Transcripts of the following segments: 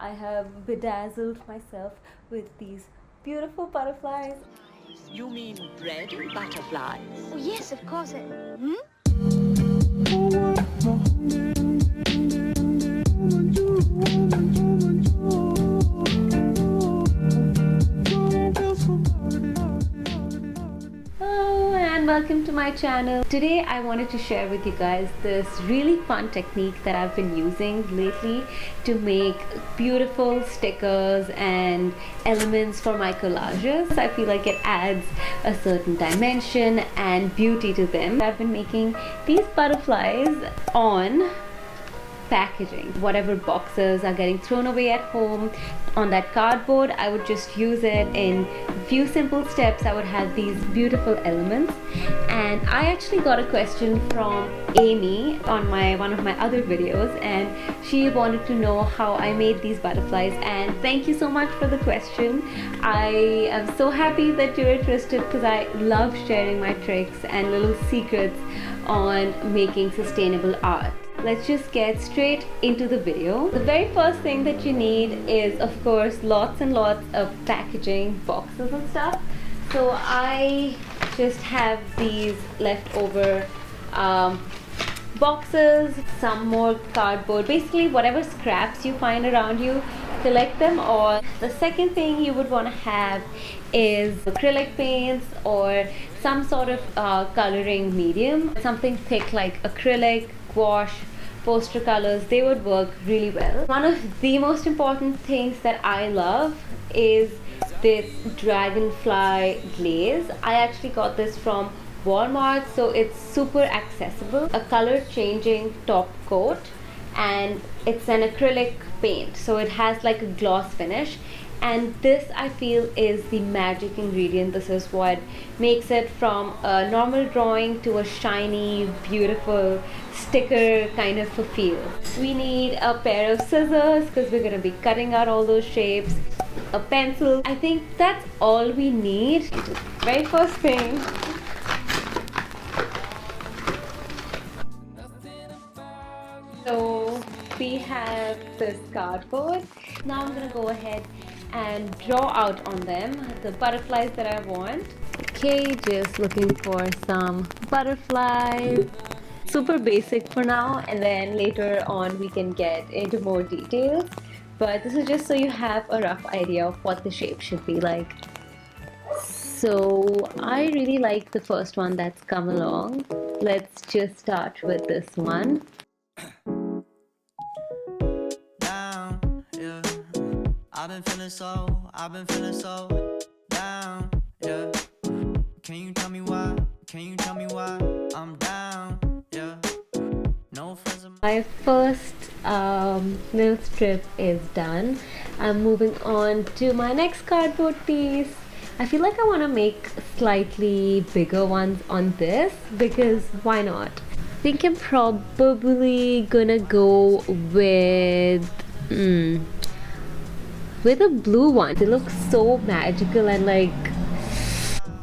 I have bedazzled myself with these beautiful butterflies. You mean bread and butterflies? Oh, yes, of course. Hello and welcome to my channel. Today I wanted to share with you guys this really fun technique that I've been using lately to make beautiful stickers and elements for my collages. I feel like it adds a certain dimension and beauty to them. I've been making these butterflies on packaging. Whatever boxes are getting thrown away at home on that cardboard, I would just use it in a few simple steps. I would have these beautiful elements. And I actually got a question from Amy on one of my other videos, and she wanted to know how I made these butterflies. And thank you so much for the question. I am so happy that you're interested because I love sharing my tricks and little secrets on making sustainable art. Let's just get straight into the video. The very first thing that you need is, of course, lots and lots of packaging, boxes and stuff. So I just have these leftover boxes, some more cardboard, basically whatever scraps you find around you, collect them all. The second thing you would want to have is acrylic paints or some sort of coloring medium, something thick like acrylic, gouache, poster colors. They would work really well. One of the most important things that I love is this dragonfly glaze. I actually got this from Walmart, so it's super accessible. A color changing top coat, and it's an acrylic paint, so it has like a gloss finish. And this, I feel, is the magic ingredient. This is what makes it from a normal drawing to a shiny, beautiful sticker kind of a feel. We need a pair of scissors because we're going to be cutting out all those shapes. A pencil. I think that's all we need. Very first thing. So we have this cardboard. Now I'm going to go ahead and draw out on them the butterflies that I want. Okay, just looking for some butterflies. Super basic for now, and then later on we can get into more details. But this is just so you have a rough idea of what the shape should be like. So I really like the first one that's come along. Let's just start with this one. I've been feeling so down, yeah. Can you tell me why? I'm down, yeah. No friends of My first little strip is done. I'm moving on to my next cardboard piece. I feel like I want to make slightly bigger ones on this because why not? I think I'm probably gonna go with a blue one. It looks so magical and like...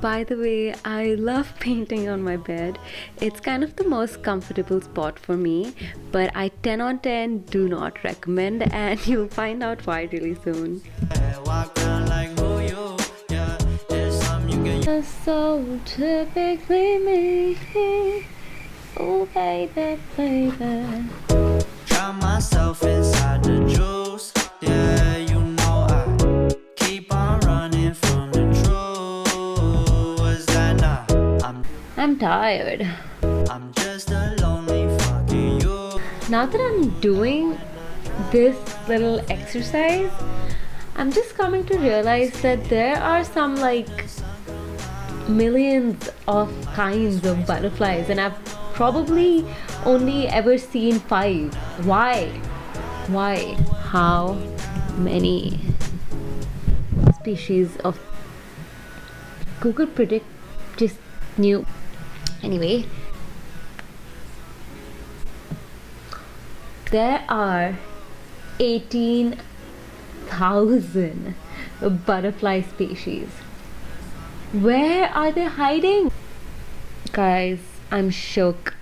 By the way, I love painting on my bed. It's kind of the most comfortable spot for me, but I 10 on 10 do not recommend, and you'll find out why really soon. So typically me, oh baby, baby. Drown myself inside the juice, yeah, you know I keep on running from the truth. Was that not? I'm tired. I'm just a lonely fucking you. Now that I'm doing this little exercise, I'm just coming to realize that there are some like millions of kinds of butterflies, and I've probably only ever seen 5. Why? How many species of... Google predict just knew. Anyway, there are 18,000 butterfly species. Where are they hiding? Guys, I'm shook.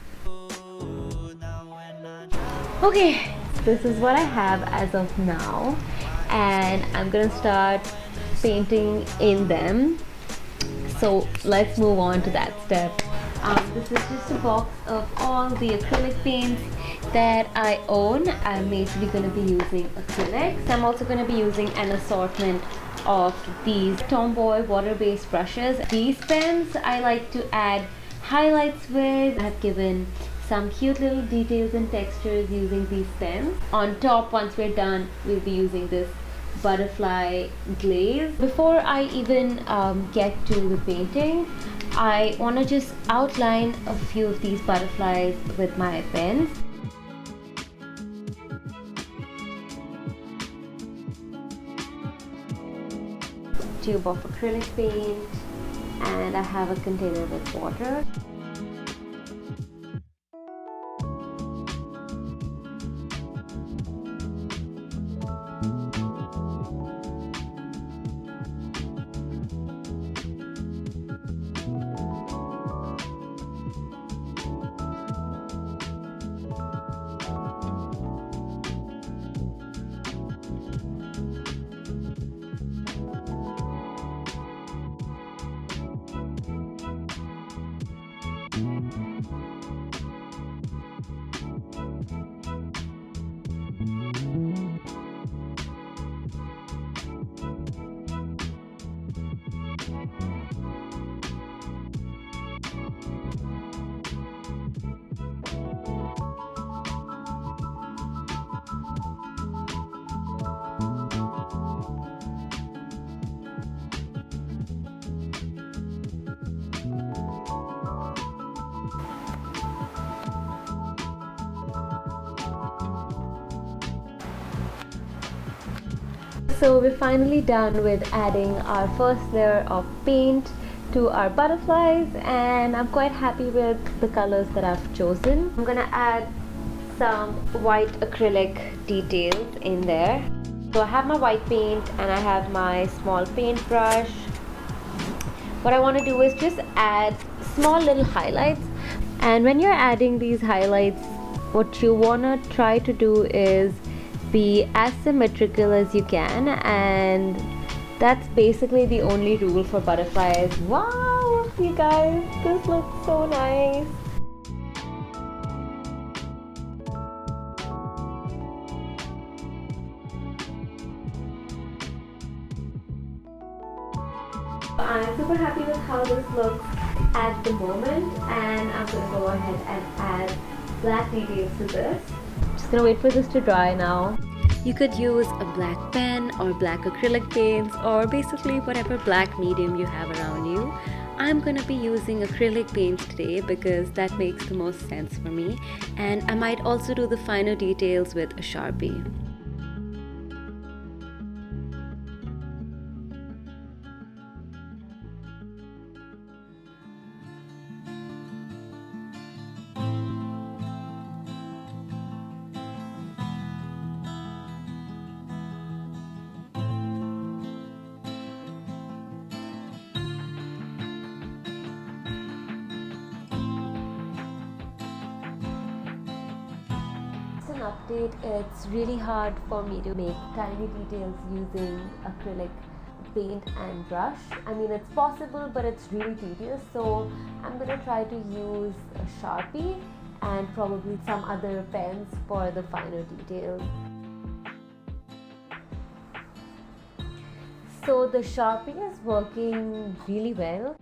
Okay, this is what I have as of now, and I'm gonna start painting in them. So let's move on to that step. This is just a box of all the acrylic paints that I own. I'm majorly going to be using acrylics. I'm also going to be using an assortment of these Tomboy water-based brushes. These pens I like to add highlights with. I have given some cute little details and textures using these pens. On top, once we're done, we'll be using this butterfly glaze. Before I even get to the painting, I want to just outline a few of these butterflies with my pens. Tube of acrylic paint, and I have a container with water. So we're finally done with adding our first layer of paint to our butterflies, and I'm quite happy with the colors that I've chosen. I'm gonna add some white acrylic details in there. So I have my white paint and I have my small paintbrush. What I want to do is just add small little highlights, and when you're adding these highlights, what you want to try to do is be as symmetrical as you can, and that's basically the only rule for butterflies. Wow, you guys, this looks so nice. I'm super happy with how this looks at the moment, and I'm going to go ahead and add black details to this. Just gonna wait for this to dry now. You could use a black pen or black acrylic paints, or basically whatever black medium you have around you. I'm gonna be using acrylic paints today because that makes the most sense for me, and I might also do the finer details with a Sharpie. An update, it's really hard for me to make tiny details using acrylic paint and brush. I mean, it's possible, but it's really tedious, so I'm gonna try to use a Sharpie and probably some other pens for the finer details. So the Sharpie is working really well.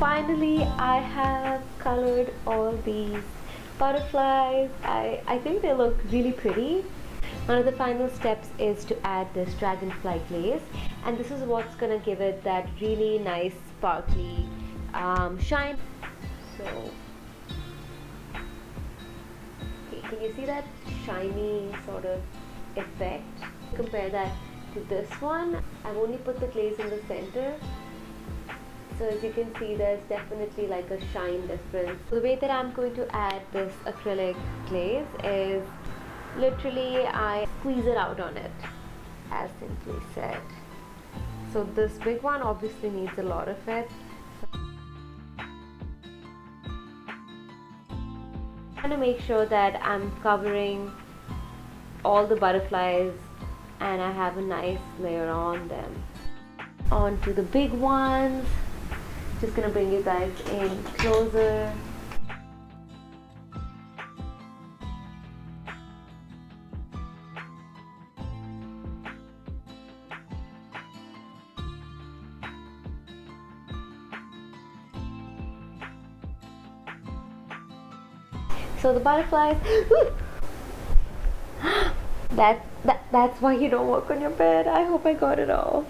finally I have colored all these butterflies. I think they look really pretty. One of the final steps is to add this dragonfly glaze, and this is what's gonna give it that really nice sparkly shine. So okay, can you see that shiny sort of effect? Compare that to this one. I've only put the glaze in the center, so as you can see there's definitely like a shine difference. The way that I'm going to add this acrylic glaze is literally I squeeze it out on it, as simply said. So this big one obviously needs a lot of it. I'm going to make sure that I'm covering all the butterflies and I have a nice layer on them. On to the big ones. Just gonna bring you guys in closer. So the butterflies, that's why you don't work on your bed. I hope I got it off.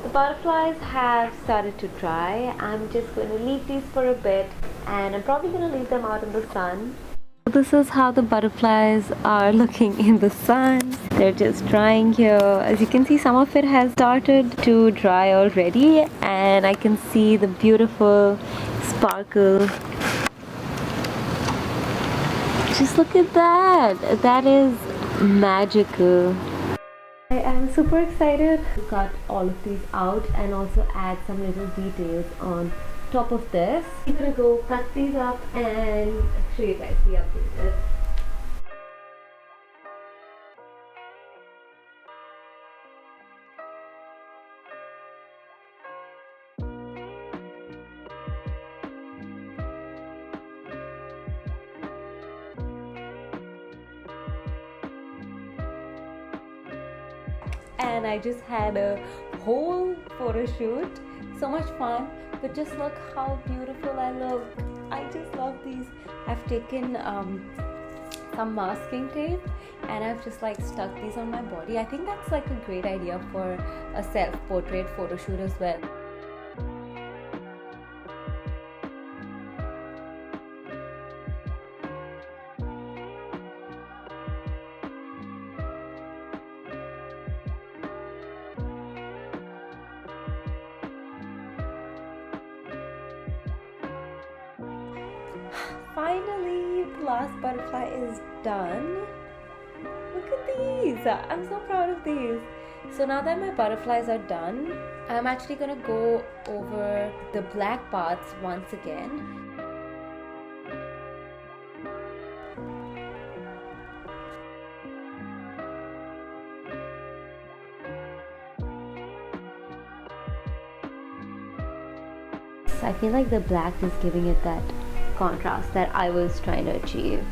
The butterflies have started to dry. I'm just going to leave these for a bit, and I'm probably going to leave them out in the sun. This is how the butterflies are looking in the sun. They're just drying here. As you can see, some of it has started to dry already, and I can see the beautiful sparkle. Just look at that. That is magical. I am super excited to cut all of these out and also add some little details on top of this. I'm gonna go cut these up and show you guys the updated. And I just had a whole photo shoot. So much fun, but just look how beautiful I look. I just love these. I've taken some masking tape and I've just like stuck these on my body. I think that's like a great idea for a self-portrait photo shoot as well. Finally, the last butterfly is done. Look at these. I'm so proud of these. So now that my butterflies are done, I'm actually gonna go over the black parts once again. I feel like the black is giving it that contrast that I was trying to achieve.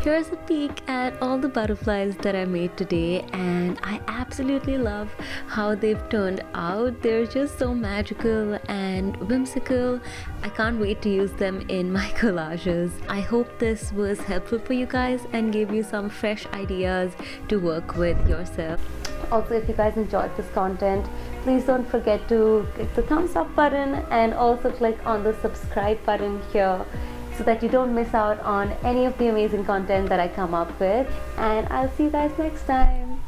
Here's a peek at all the butterflies that I made today, and I absolutely love how they've turned out. They're just so magical and whimsical. I can't wait to use them in my collages. I hope this was helpful for you guys and gave you some fresh ideas to work with yourself. Also, if you guys enjoyed this content, please don't forget to click the thumbs up button and also click on the subscribe button here so that you don't miss out on any of the amazing content that I come up with. And I'll see you guys next time.